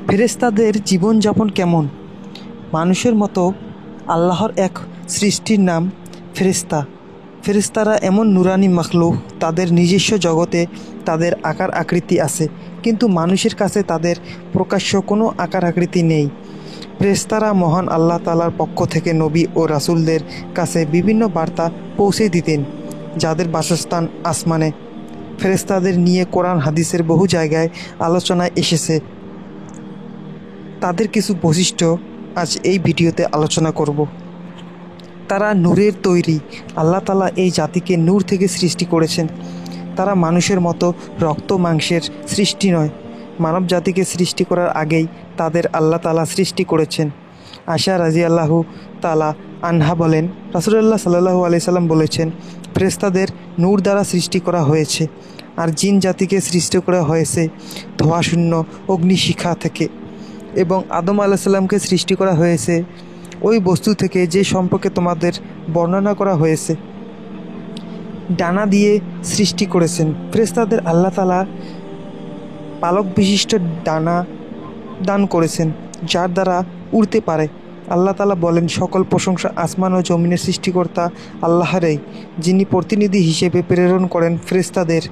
ফেরেশতাদের জীবনযাপন কেমন? মানুষের মতো আল্লাহর এক সৃষ্টির নাম ফেরেশতা। ফেরেশতারা এমন নুরানি মাখলুক, তাদের নিজস্ব জগতে তাদের আকার আকৃতি আছে, কিন্তু মানুষের কাছে তাদের প্রকাশ্য কোনো আকার আকৃতি নেই। ফেরেশতারা মহান আল্লাহ তাআলার পক্ষ থেকে নবী ও রাসূলদের কাছে বিভিন্ন বার্তা পৌঁছে দিতেন, যাদের বাসস্থান আসমানে। ফেরেশতাদের নিয়ে কোরআন হাদিসের বহু জায়গায় আলোচনায় এসেছে। তাদের কিছু বৈশিষ্ট্য আজ এই ভিডিওতে আলোচনা করব। তারা নূরের তৈরি। আল্লাহ তাআলা এই জাতিকে নূর থেকে সৃষ্টি করেছেন। তারা মানুষের মতো রক্ত মাংসের সৃষ্টি নয়। মানব জাতিকে সৃষ্টি করার আগেই তাদের আল্লাহ তাআলা সৃষ্টি করেছেন। আয়েশা রাদিয়াল্লাহু তাআলা আনহা বলেন, রাসূলুল্লাহ সাল্লাল্লাহু আলাইহি সাল্লাম বলেছেন, ফেরেশতাদের নূর দ্বারা সৃষ্টি করা হয়েছে, আর জিন জাতিকে সৃষ্টি করা হয়েছে ধোঁয়াশূন্য অগ্নিশিখা থেকে, এবং আদম আলাইহিস সালামকে সৃষ্টি করা হয়েছে ওই বস্তু থেকে যে সম্পর্কে তোমাদের বর্ণনা করা হয়েছে। ডানা দিয়ে সৃষ্টি করেছেন। ফেরেশতাদের আল্লাহ তাআলা পালক বিশিষ্ট ডানা দান করেছেন, যার দ্বারা উড়তে পারে। আল্লাহ তাআলা বলেন, সকল প্রশংসা আসমান ও জমিনের সৃষ্টিকর্তা আল্লাহরই, যিনি প্রতিনিধি হিসেবে প্রেরণ করেন ফেরেশতাদের,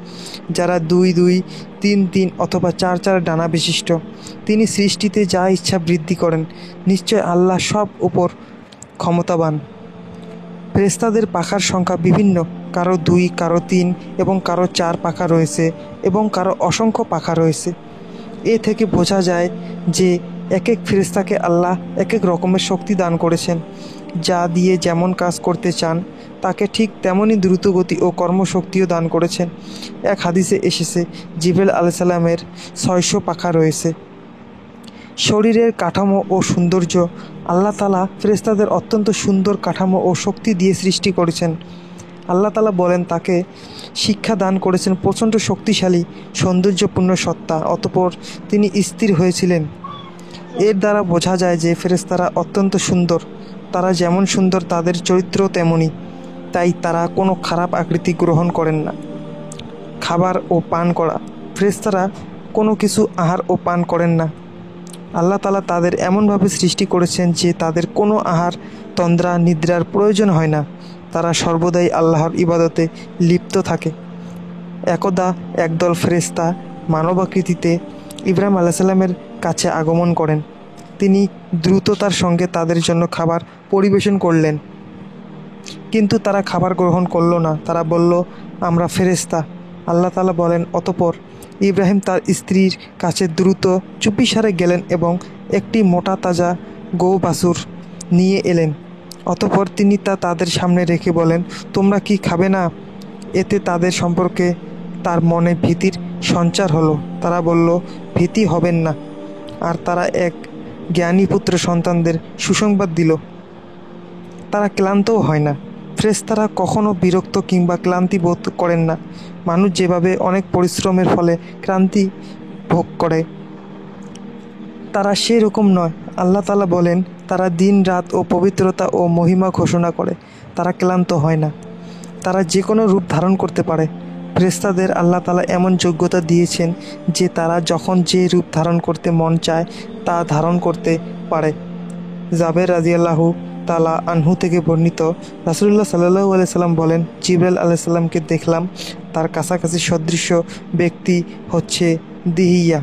যারা 2 2, 3 3 অথবা 4 4 ডানা বিশিষ্ট। তিনি সৃষ্টিতে যা ইচ্ছা বৃদ্ধি করেন। নিশ্চয় আল্লাহ সব উপর ক্ষমতাবান। ফেরেশতাদের পাখার সংখ্যা বিভিন্ন, কারো 2, কারো 3 এবং কারো 4 পাখা রয়েছে, এবং কারো অসংখ্য পাখা রয়েছে। এ থেকে বোঝা যায় যে এক এক ফেরেশতাকে আল্লাহ এক এক রকমের শক্তি দান করেছেন, যা দিয়ে যেমন কাজ করতে চান তাকে ঠিক তেমনই দ্রুতগতি ও কর্মশক্তিও দান করেছেন। এক হাদিসে এসেছে, জিবরাইল আলাইহিস সালামের 600 পাখা রয়েছে। শরীরের কাঠামো ও সৌন্দর্য। আল্লাহ তাআলা ফেরেশতাদের অত্যন্ত সুন্দর কাঠামো ও শক্তি দিয়ে সৃষ্টি করেছেন। আল্লাহ তাআলা বলেন, তাকে শিক্ষা দান করেছেন প্রচণ্ড শক্তিশালী সৌন্দর্যপূর্ণ সত্তা, অতঃপর তিনি স্থির হয়েছিলেন। এর দ্বারা বোঝা যায় যে ফেরেশতারা অত্যন্ত সুন্দর। তারা যেমন সুন্দর তাদের চরিত্রও তেমনই, তাই তারা কোনো খারাপ আকৃতি গ্রহণ করেন না। খাবার ও পান করা। ফেরেশতারা কোনো কিছু আহার ও পান করেন না। আল্লাহ তাআলা তাদের এমনভাবে সৃষ্টি করেছেন যে তাদের কোনো আহার তন্দ্রা নিদ্রার প্রয়োজন হয় না। তারা সর্বদাই আল্লাহর ইবাদতে লিপ্ত থাকে। একদা একদল ফেরেশতা মানবাকৃতিতে ইব্রাহিম আলাইহিস সালামের কাছে আগমন করেন। তিনি দ্রুততার সঙ্গে তাদের জন্য খাবার পরিবেশন করলেন, কিন্তু তারা খাবার গ্রহণ করল না। তারা বলল, আমরা ফেরেশতা। আল্লাহ তাআলা বলেন, অতঃপর ইব্রাহিম তার স্ত্রীর কাছে দ্রুত চুপিসারে গেলেন এবং একটি মোটা তাজা গো বাছুর নিয়ে এলেন। অতঃপর তিনি তা তাদের সামনে রেখে বলেন, তোমরা কি খাবে না? এতে তাদের সম্পর্কে তার মনে ভীতির সঞ্চার হলো। তারা বলল, ভীতি হবেন না। আর তারা এক জ্ঞানী পুত্র সন্তানদের সুসংবাদ দিল। তারা ক্লান্তও হয় না। ফেরেশতারা কখনো বিরক্ত কিংবা ক্লান্তি বোধ করেন না। মানুষ যেভাবে অনেক পরিশ্রমের ফলে ক্লান্তি ভোগ করে, তারা সেই রকম নয়। আল্লাহ তাআলা বলেন, তারা দিন রাত ও পবিত্রতা ও মহিমা ঘোষণা করে। তারা ক্লান্ত হয় না। তারা যে কোনো রূপ ধারণ করতে পারে। ফেরেশতাদের আল্লাহ তাআলা এমন যোগ্যতা দিয়েছেন যে তারা যখন যে রূপ ধারণ করতে মন চায় তা ধারণ করতে পারে। জাবের রাদিয়াল্লাহু তাআলা আনহু থেকে বর্ণিত, রাসূলুল্লাহ সাল্লাল্লাহু আলাইহি সাল্লাম বলেন, জিবরাইল আলাইহিস সালামকে দেখলাম। তার কাছাকাছি সদৃশ্য ব্যক্তি হচ্ছে দিহিয়া।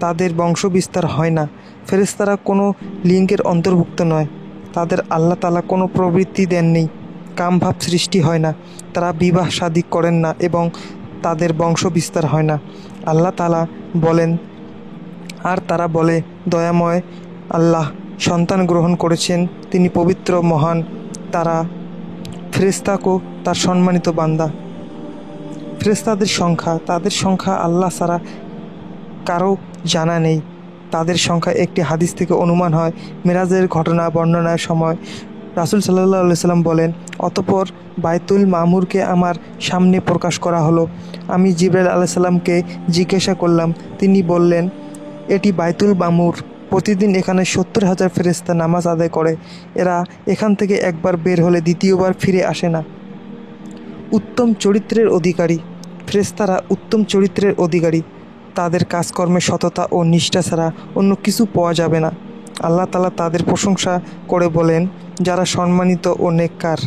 তাদের বংশবিস্তার হয় না। ফেরেশতারা কোনো লিঙ্গের অন্তর্ভুক্ত নয়। তাদের আল্লাহ তাআলা কোনো প্রবৃত্তি দেননি। কামভাব সৃষ্টি হয় না। তারা বিবাহ শাদী করেন না এবং তাদের বংশবিস্তার হয় না। আল্লাহ তাআলা বলেন, আর তারা বলে, দয়াময় আল্লাহ সন্তান গ্রহণ করেছেন, তিনি পবিত্র মহান। তারা ফেরেশতাকেও তার সম্মানিত বান্দা। ফেরেশতাদের সংখ্যা। তাদের সংখ্যা আল্লাহ ছাড়া কারো জানা নেই। তাদের সংখ্যা একটি হাদিস থেকে অনুমান হয়। মেরাজের ঘটনা বর্ণনার সময় রাসূল সাল্লাল্লাহু আলাইহি সাল্লাম বলেন, অতঃপর বাইতুল মামুরকে আমার সামনে প্রকাশ করা হলো। আমি জিবরাইল আলাইহিস সালামকে জিজ্ঞাসা করলাম। তিনি বললেন, এটি বাইতুল মামুর। প্রতিদিন এখানে 70,000 ফেরেশতা নামাজ আদায় করে। এরা এখান থেকে একবার বের হলে দ্বিতীয়বার ফিরে আসে না। উত্তম চরিত্রের অধিকারী। ফেরেশতারা উত্তম চরিত্রের অধিকারী। তাদের কাজকর্মে সততা ও নিষ্ঠা ছাড়া অন্য কিছু পাওয়া যাবে না। আল্লাহ তাআলা তাদের প্রশংসা করে বলেন, যারা সম্মানিত ও নেককার,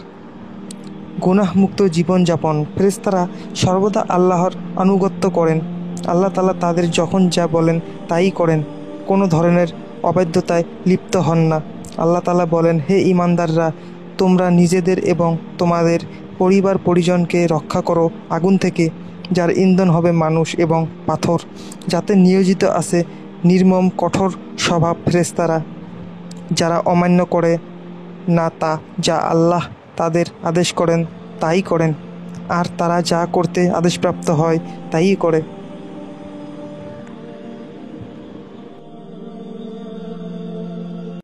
গুনাহমুক্ত জীবনযাপন। ফেরেশতারা সর্বদা আল্লাহর আনুগত্য করেন। আল্লাহ তাআলা তাদের যখন যা বলেন তাই করেন, কোনো ধরনের অবাধ্যতায় লিপ্ত হন না। আল্লাহ তাআলা বলেন, হে ঈমানদাররা, তোমরা নিজেদের এবং তোমাদের পরিবার পরিজনকে রক্ষা করো আগুন থেকে, যার ইন্ধন হবে মানুষ এবং পাথর, যাতে নিয়োজিত আছে নির্মম কঠোর স্বভাব ফেরেশতারা, যারা অমান্য করে না তা যা আল্লাহ তাদের আদেশ করেন তাই করেন, আর তারা যা করতে আদেশপ্রাপ্ত হয় তাই করে।